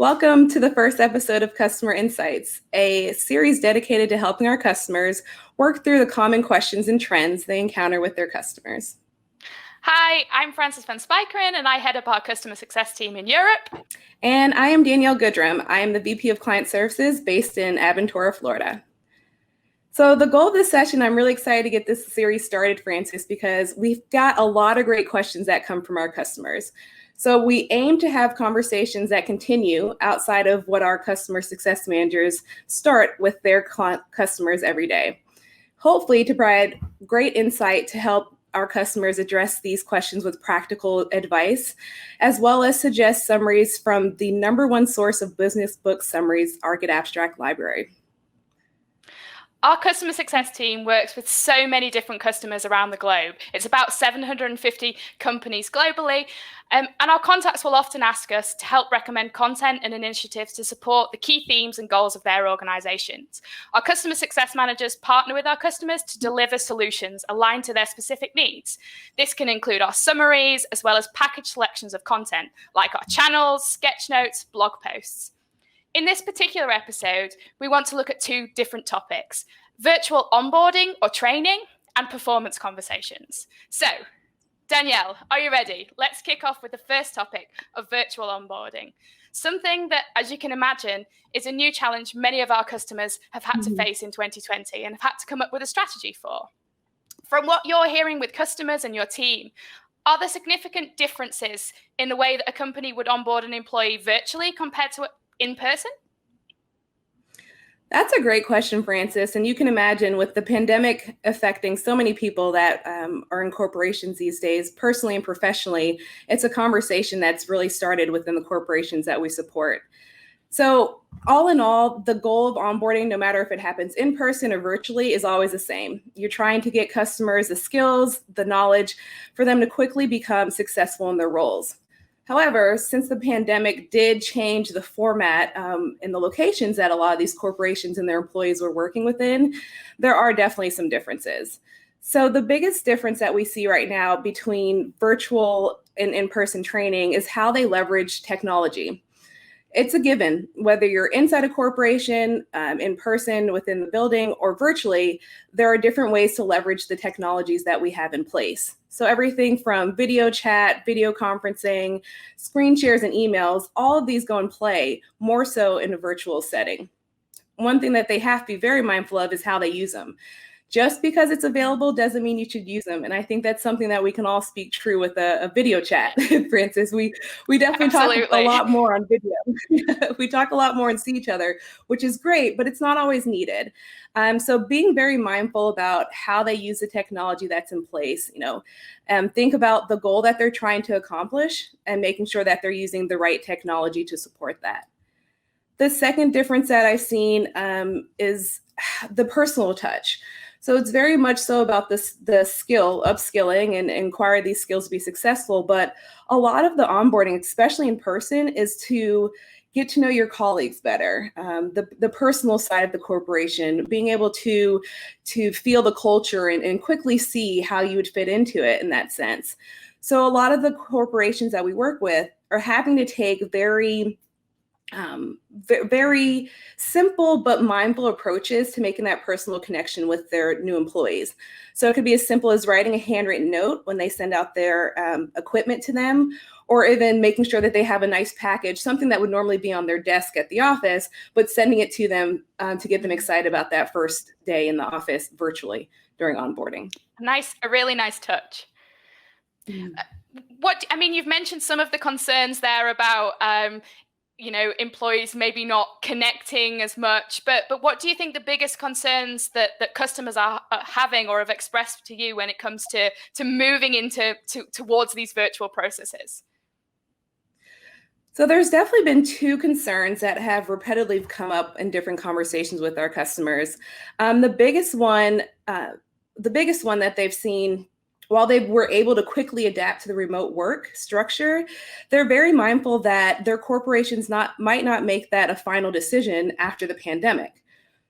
Welcome to the first episode of Customer Insights, a series dedicated to helping our customers work through the common questions and trends they encounter with their customers. Hi, I'm Frances van Spijkeren, and I head up our customer success team in Europe. And I am Danielle Goodrum. I am the VP of Client Services based in Aventura, Florida. So the goal of this session, I'm really excited to get this series started, Frances, because we've got a lot of great questions that come from our customers. So we aim to have conversations that continue outside of what our customer success managers start with their customers every day. Hopefully to provide great insight to help our customers address these questions with practical advice, as well as suggest summaries from the #1 source of business book summaries, our getAbstract library. Our customer success team works with so many different customers around the globe. It's about 750 companies globally, and our contacts will often ask us to help recommend content and initiatives to support the key themes and goals of their organizations. Our customer success managers partner with our customers to deliver solutions aligned to their specific needs. This can include our summaries, as well as packaged selections of content, like our channels, sketch notes, blog posts. In this particular episode, we want to look at two different topics: virtual onboarding or training and performance conversations. So, Danielle, are you ready? Let's kick off with the first topic of virtual onboarding. Something that, as you can imagine, is a new challenge many of our customers have had to face in 2020 and have had to come up with a strategy for. From what you're hearing with customers and your team, are there significant differences in the way that a company would onboard an employee virtually compared to in person? That's a great question, Frances. And you can imagine with the pandemic affecting so many people that are in corporations these days, personally and professionally, it's a conversation that's really started within the corporations that we support. So all in all, the goal of onboarding, no matter if it happens in person or virtually, is always the same. You're trying to get customers the skills, the knowledge for them to quickly become successful in their roles. However, since the pandemic did change the format and the locations that a lot of these corporations and their employees were working within, there are definitely some differences. So the biggest difference that we see right now between virtual and in-person training is how they leverage technology. It's a given, whether you're inside a corporation, in person within the building, or virtually, there are different ways to leverage the technologies that we have in place. So everything from video chat, video conferencing, screen shares, and emails, all of these go in play more so in a virtual setting. One thing that they have to be very mindful of is how they use them. Just because it's available doesn't mean you should use them. And I think that's something that we can all speak true with a video chat, Frances. We definitely talk a lot more on video. We talk a lot more and see each other, which is great, but it's not always needed. So being very mindful about how they use the technology that's in place, think about the goal that they're trying to accomplish and making sure that they're using the right technology to support that. The second difference that I've seen is the personal touch. So it's very much so about the upskilling and acquire these skills to be successful. But a lot of the onboarding, especially in person, is to get to know your colleagues better, the personal side of the corporation, being able to feel the culture and quickly see how you would fit into it in that sense. So a lot of the corporations that we work with are having to take very simple but mindful approaches to making that personal connection with their new employees. So it could be as simple as writing a handwritten note when they send out their equipment to them, or even making sure that they have a nice package, something that would normally be on their desk at the office, but sending it to them to get them excited about that first day in the office virtually during onboarding. A really nice touch. You've mentioned some of the concerns there about employees maybe not connecting as much, but what do you think the biggest concerns that customers are having or have expressed to you when it comes to moving towards these virtual processes? So there's definitely been two concerns that have repetitively come up in different conversations with our customers. The biggest one that they've seen, while they were able to quickly adapt to the remote work structure, they're very mindful that their corporations might not make that a final decision after the pandemic.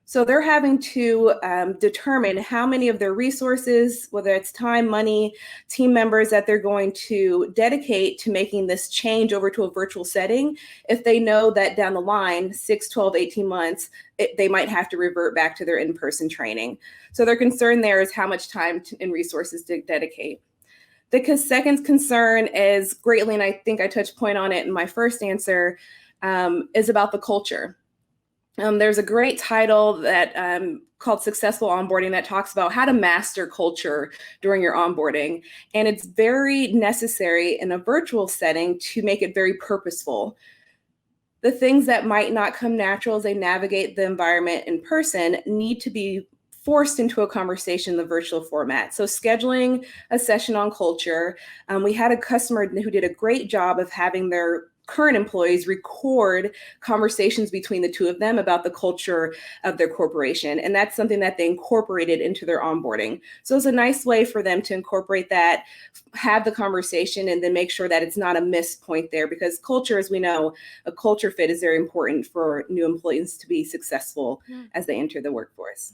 So they're having to determine how many of their resources, whether it's time, money, team members, that they're going to dedicate to making this change over to a virtual setting, if they know that down the line, 6, 12, 18 months, they might have to revert back to their in-person training. So their concern there is how much time and resources to dedicate. The second concern is greatly, and I think I touched point on it in my first answer, is about the culture. There's a great title that called Successful Onboarding that talks about how to master culture during your onboarding. And it's very necessary in a virtual setting to make it very purposeful. The things that might not come natural as they navigate the environment in person need to be forced into a conversation in the virtual format. So scheduling a session on culture, we had a customer who did a great job of having their current employees record conversations between the two of them about the culture of their corporation. And that's something that they incorporated into their onboarding. So it's a nice way for them to incorporate that, have the conversation, and then make sure that it's not a missed point there, because culture, as we know, a culture fit is very important for new employees to be successful as they enter the workforce.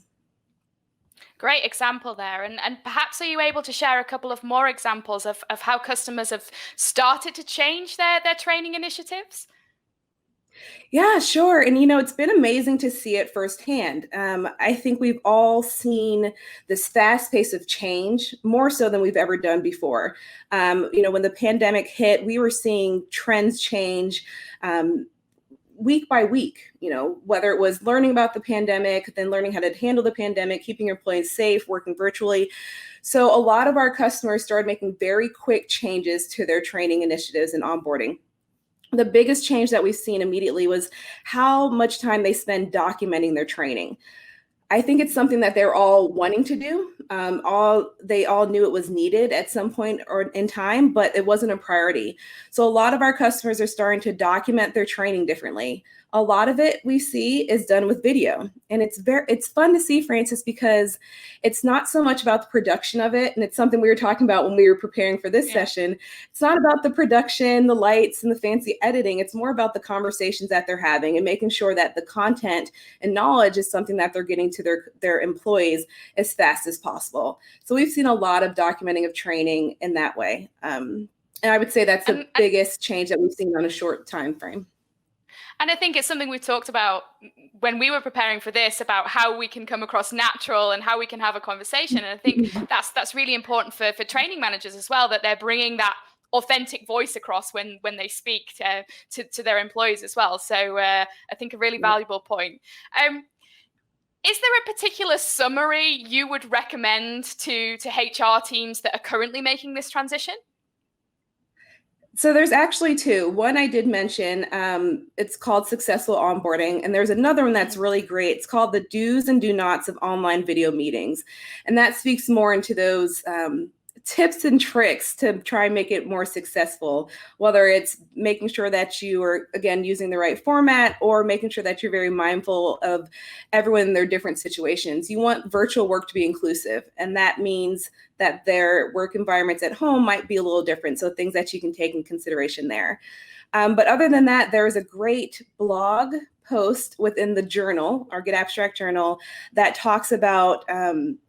Great example there. And perhaps are you able to share a couple of more examples of how customers have started to change their training initiatives? Yeah, sure. And, you know, it's been amazing to see it firsthand. I think we've all seen this fast pace of change, more so than we've ever done before. You know, when the pandemic hit, we were seeing trends change week by week, you know, whether it was learning about the pandemic, then learning how to handle the pandemic, keeping your employees safe, working virtually. So a lot of our customers started making very quick changes to their training initiatives and onboarding. The biggest change that we've seen immediately was how much time they spend documenting their training. I think it's something that they're all wanting to do. They all knew it was needed at some point or in time, but it wasn't a priority. So a lot of our customers are starting to document their training differently. A lot of it we see is done with video, and it's fun to see, Francis, because it's not so much about the production of it, and it's something we were talking about when we were preparing for this session. It's not about the production, the lights, and the fancy editing. It's more about the conversations that they're having and making sure that the content and knowledge is something that they're getting to their employees as fast as possible. So we've seen a lot of documenting of training in that way. And I would say that's the biggest change that we've seen on a short time frame. And I think it's something we talked about when we were preparing for this, about how we can come across natural and how we can have a conversation. And I think that's really important for training managers as well, that they're bringing that authentic voice across when they speak to their employees as well. So I think a really valuable point. Is there a particular summary you would recommend to HR teams that are currently making this transition? So there's actually two. One I did mention, it's called Successful Onboarding. And there's another one that's really great. It's called the Do's and Do Nots of Online Video Meetings. And that speaks more into those tips and tricks to try and make it more successful, whether it's making sure that you are, again, using the right format, or making sure that you're very mindful of everyone in their different situations. You want virtual work to be inclusive, and that means that their work environments at home might be a little different. So things that you can take in consideration there. But other than that, there is a great blog post within the journal, our getAbstract journal, that talks about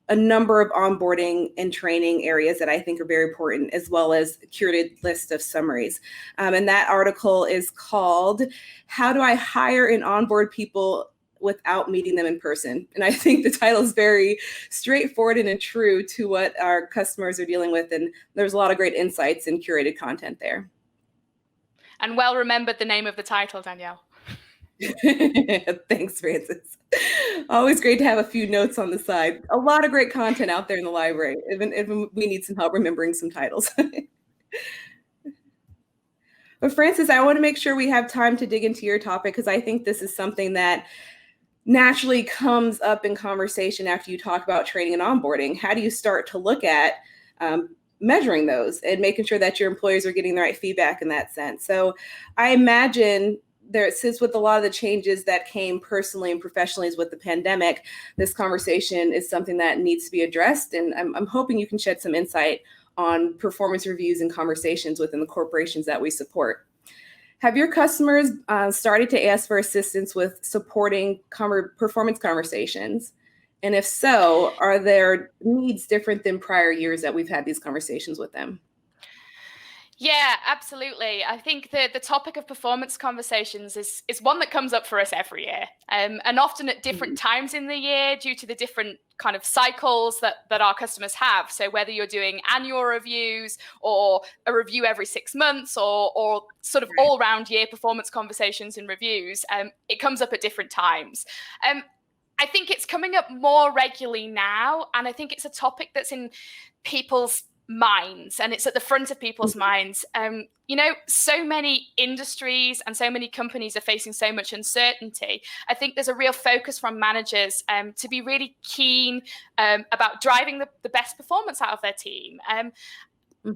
a number of onboarding and training areas that I think are very important, as well as a curated list of summaries. And that article is called "How Do I Hire and Onboard People Without Meeting Them in Person?" And I think the title is very straightforward and true to what our customers are dealing with. And there's a lot of great insights and curated content there. And well remembered the name of the title, Danielle. Thanks, Francis. Always great to have a few notes on the side. A lot of great content out there in the library, even we need some help remembering some titles. But Francis, I want to make sure we have time to dig into your topic, because I think this is something that naturally comes up in conversation after you talk about training and onboarding. How do you start to look at measuring those and making sure that your employees are getting the right feedback in that sense? So I imagine there, since with a lot of the changes that came personally and professionally with the pandemic, this conversation is something that needs to be addressed. And I'm hoping you can shed some insight on performance reviews and conversations within the corporations that we support. Have your customers started to ask for assistance with supporting performance conversations? And if so, are their needs different than prior years that we've had these conversations with them? Yeah, absolutely. I think the topic of performance conversations is one that comes up for us every year, and often at different times in the year due to the different kind of cycles that our customers have. So whether you're doing annual reviews or a review every 6 months or sort of all round year performance conversations and reviews, it comes up at different times. I think it's coming up more regularly now, and I think it's a topic that's in people's minds, and it's at the front of people's minds. So many industries and so many companies are facing so much uncertainty. I think there's a real focus from managers to be really keen about driving the best performance out of their team,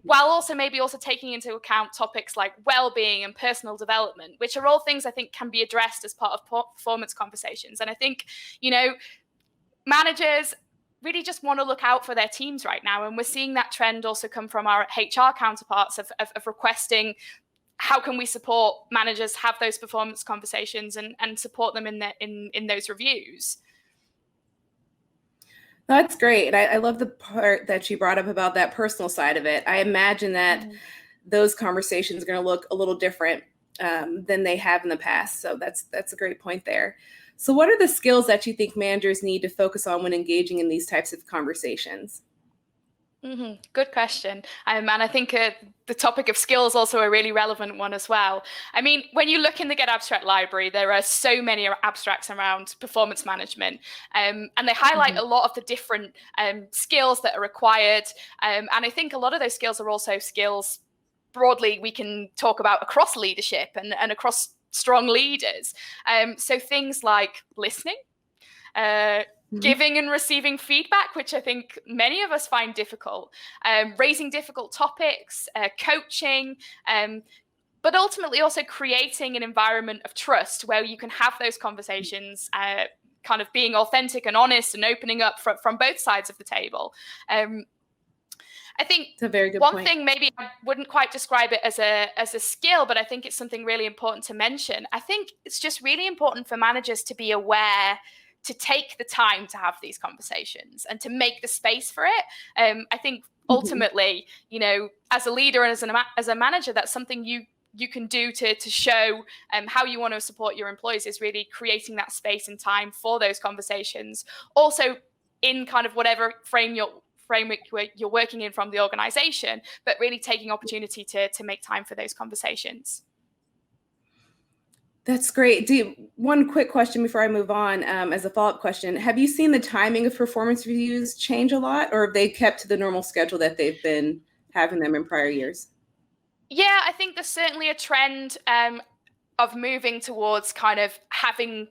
while also maybe also taking into account topics like well-being and personal development, which are all things I think can be addressed as part of performance conversations. And I think, managers really just want to look out for their teams right now. And we're seeing that trend also come from our HR counterparts of requesting, how can we support managers have those performance conversations and support them in those reviews? That's great. I love the part that you brought up about that personal side of it. I imagine that those conversations are going to look a little different than they have in the past. So that's a great point there. So what are the skills that you think managers need to focus on when engaging in these types of conversations? Good question. And I think the topic of skills also a really relevant one as well. I mean, when you look in the getAbstract library, there are so many abstracts around performance management, and they highlight a lot of the different skills that are required. And I think a lot of those skills are also skills broadly we can talk about across leadership and across strong leaders. So things like listening, giving and receiving feedback, which I think many of us find difficult, raising difficult topics, coaching, but ultimately also creating an environment of trust where you can have those conversations, kind of being authentic and honest and opening up from both sides of the table. I think it's a very good one point. thing, maybe I wouldn't quite describe it as a skill, but I think it's something really important to mention. I think it's just really important for managers to be aware to take the time to have these conversations and to make the space for it. I think ultimately, as a leader and as a manager, that's something you can do to show how you want to support your employees, is really creating that space and time for those conversations. Also, in kind of whatever framework you're working in from the organization, but really taking opportunity to make time for those conversations. That's great. One quick question before I move on, as a follow-up question. Have you seen the timing of performance reviews change a lot, or have they kept to the normal schedule that they've been having them in prior years? Yeah, I think there's certainly a trend of moving towards kind of having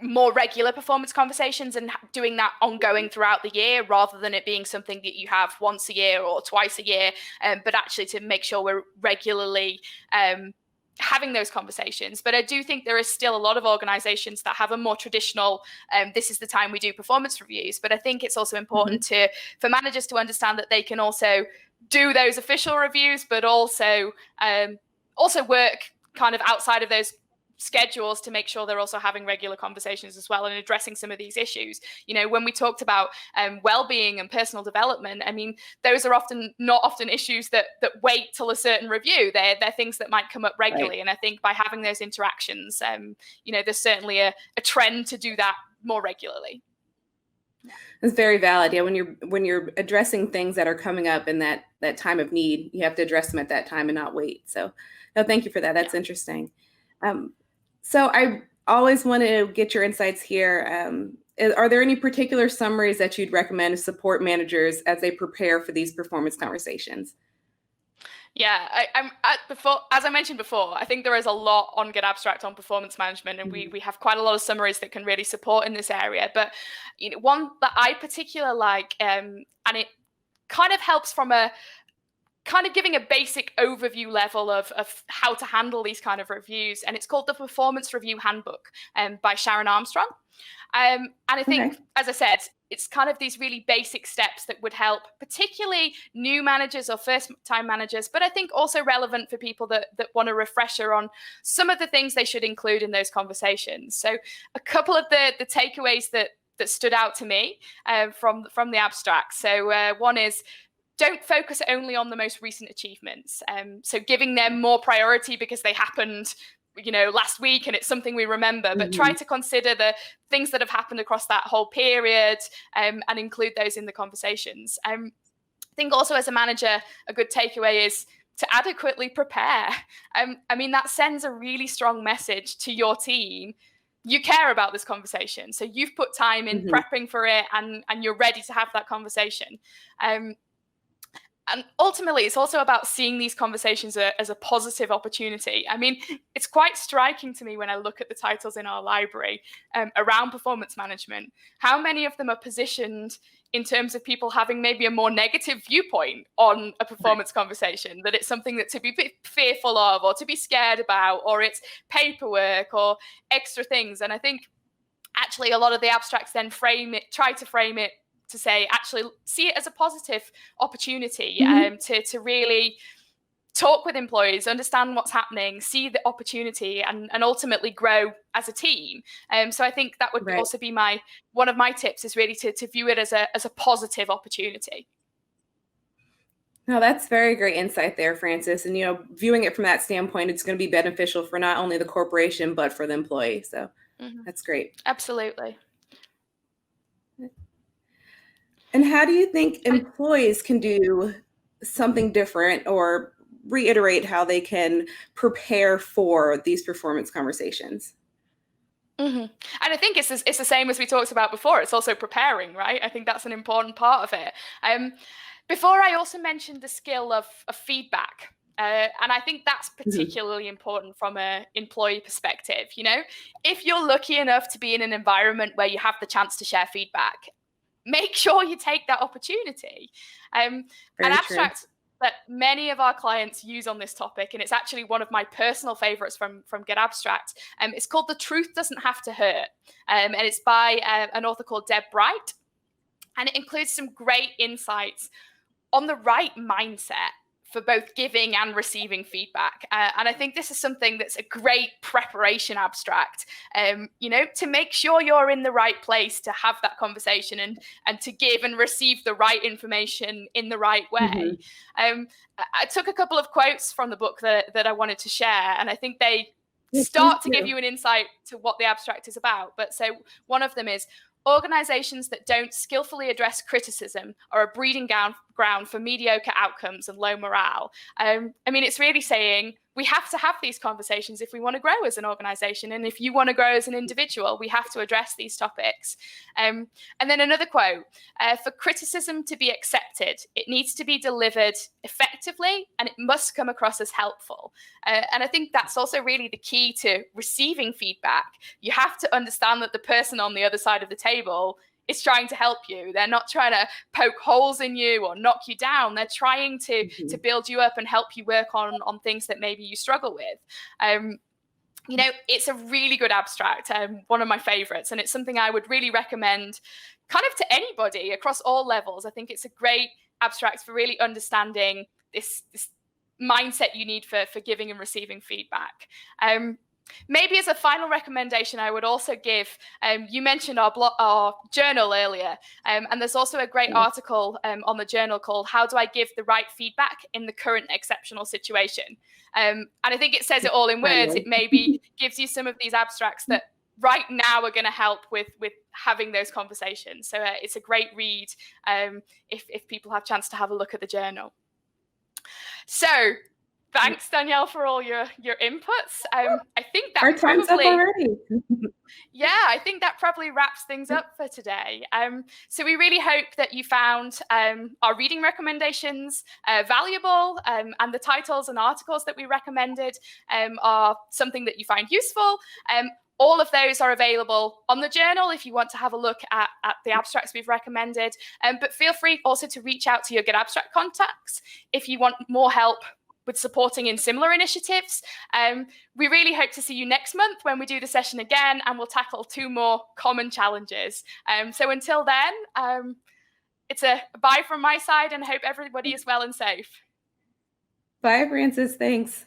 more regular performance conversations and doing that ongoing throughout the year, rather than it being something that you have once a year or twice a year, but actually to make sure we're regularly having those conversations. But I do think there is still a lot of organizations that have a more traditional, this is the time we do performance reviews. But I think it's also important for managers to understand that they can also do those official reviews, but also work kind of outside of those schedules to make sure they're also having regular conversations as well and addressing some of these issues. When we talked about well-being and personal development, I mean, those are not often issues that wait till a certain review. They're things that might come up regularly. Right. And I think by having those interactions, there's certainly a trend to do that more regularly. It's very valid. Yeah, when you're addressing things that are coming up in that time of need, you have to address them at that time and not wait. So, no, thank you for that. That's interesting. So I always want to get your insights here. Are there any particular summaries that you'd recommend to support managers as they prepare for these performance conversations? Yeah, as I mentioned before, I think there is a lot on getAbstract on performance management, and we have quite a lot of summaries that can really support in this area. But one that I particularly like, and it kind of helps from a kind of giving a basic overview level of how to handle these kind of reviews. And it's called the Performance Review Handbook by Sharon Armstrong. And I think, as I said, it's kind of these really basic steps that would help, particularly new managers or first-time managers, but I think also relevant for people that want a refresher on some of the things they should include in those conversations. So a couple of the takeaways that stood out to me from the abstract. So one is, don't focus only on the most recent achievements. So giving them more priority because they happened last week and it's something we remember, but try to consider the things that have happened across that whole period and include those in the conversations. I think also as a manager, a good takeaway is to adequately prepare. I mean, that sends a really strong message to your team. You care about this conversation. So you've put time in prepping for it and you're ready to have that conversation. And ultimately, it's also about seeing these conversations as a positive opportunity. I mean, it's quite striking to me when I look at the titles in our library around performance management, how many of them are positioned in terms of people having maybe a more negative viewpoint on a performance conversation, that it's something that to be fearful of or to be scared about, or it's paperwork or extra things. And I think actually a lot of the abstracts then try to frame it to say, actually, see it as a positive opportunity to really talk with employees, understand what's happening, see the opportunity, and ultimately grow as a team. So I think that would also be one of my tips, is really to view it as a positive opportunity. No, that's very great insight there, Frances. And, viewing it from that standpoint, it's going to be beneficial for not only the corporation, but for the employee. So that's great. Absolutely. And how do you think employees can do something different or reiterate how they can prepare for these performance conversations? And I think it's the same as we talked about before. It's also preparing, right? I think that's an important part of it. Before, I also mentioned the skill of feedback. And I think that's particularly important from an employee perspective. If you're lucky enough to be in an environment where you have the chance to share feedback, make sure you take that opportunity. An abstract that many of our clients use on this topic, and it's actually one of my personal favorites from getAbstract. It's called The Truth Doesn't Have to Hurt. And it's by an author called Deb Bright. And it includes some great insights on the right mindset for both giving and receiving feedback. And I think this is something that's a great preparation abstract, to make sure you're in the right place to have that conversation and to give and receive the right information in the right way. I took a couple of quotes from the book that I wanted to share, and I think they start to give you an insight to what the abstract is about. But so one of them is, organizations that don't skillfully address criticism are a breeding ground for mediocre outcomes and low morale. I mean, it's really saying we have to have these conversations if we want to grow as an organization. And if you want to grow as an individual, we have to address these topics. And then another quote, for criticism to be accepted, it needs to be delivered effectively and it must come across as helpful. And I think that's also really the key to receiving feedback. You have to understand that the person on the other side of the table is trying to help you. They're not trying to poke holes in you or knock you down. They're trying to build you up and help you work on things that maybe you struggle with. It's a really good abstract, one of my favorites, and it's something I would really recommend kind of to anybody across all levels. I think it's a great abstract for really understanding this mindset you need for giving and receiving feedback. Maybe as a final recommendation, I would also give, you mentioned our journal earlier, and there's also a great article on the journal called How Do I Give the Right Feedback in the Current Exceptional Situation? And I think it says it all in words. It maybe gives you some of these abstracts that right now are going to help with having those conversations. So it's a great read if people have a chance to have a look at the journal. So thanks, Danielle, for all your inputs. I think that our time's up already. I think that probably wraps things up for today. So we really hope that you found our reading recommendations valuable, and the titles and articles that we recommended are something that you find useful. All of those are available on the journal if you want to have a look at the abstracts we've recommended. But feel free also to reach out to your getAbstract contacts if you want more help with supporting in similar initiatives. We really hope to see you next month when we do the session again, and we'll tackle 2 more common challenges. So until then, it's a bye from my side, and hope everybody is well and safe. Bye, Francis. Thanks.